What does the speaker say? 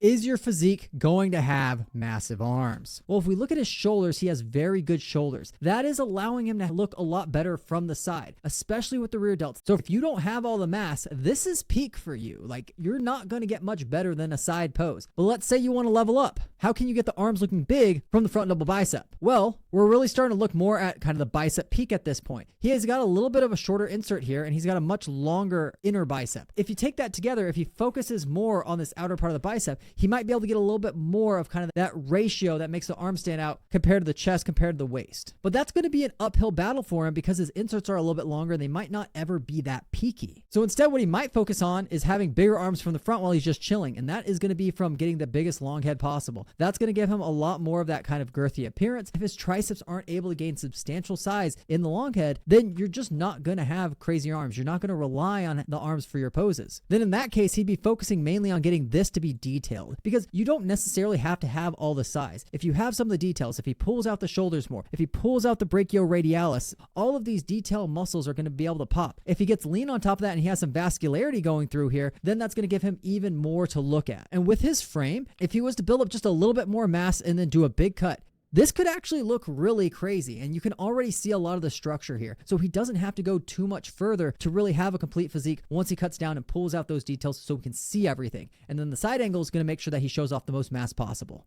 Is your physique going to have massive arms? Well, if we look at his shoulders, he has very good shoulders. That is allowing him to look a lot better from the side, especially with the rear delts. So if you don't have all the mass, this is peak for you. Like, you're not going to get much better than a side pose. But let's say you want to level up. How can you get the arms looking big from the front double bicep? Well, we're really starting to look more at kind of the bicep peak at this point. He has got a little bit of a shorter insert here, and he's got a much longer inner bicep. If you take that together, if he focuses more on this outer part of the bicep, he might be able to get a little bit more of kind of that ratio that makes the arm stand out compared to the chest, compared to the waist. But that's going to be an uphill battle for him because his inserts are a little bit longer and they might not ever be that peaky. So instead, what he might focus on is having bigger arms from the front while he's just chilling. And that is going to be from getting the biggest long head possible. That's going to give him a lot more of that kind of girthy appearance. If his triceps aren't able to gain substantial size in the long head, then you're just not going to have crazy arms. You're not going to rely on the arms for your poses. Then in that case, he'd be focusing mainly on getting this to be detailed, because you don't necessarily have to have all the size. If you have some of the details, if he pulls out the shoulders more, if he pulls out the brachioradialis, all of these detail muscles are going to be able to pop. If he gets lean on top of that and he has some vascularity going through here, then that's going to give him even more to look at. And with his frame, if he was to build up just a little bit more mass and then do a big cut, this could actually look really crazy, and you can already see a lot of the structure here. So he doesn't have to go too much further to really have a complete physique once he cuts down and pulls out those details so we can see everything. And then the side angle is going to make sure that he shows off the most mass possible.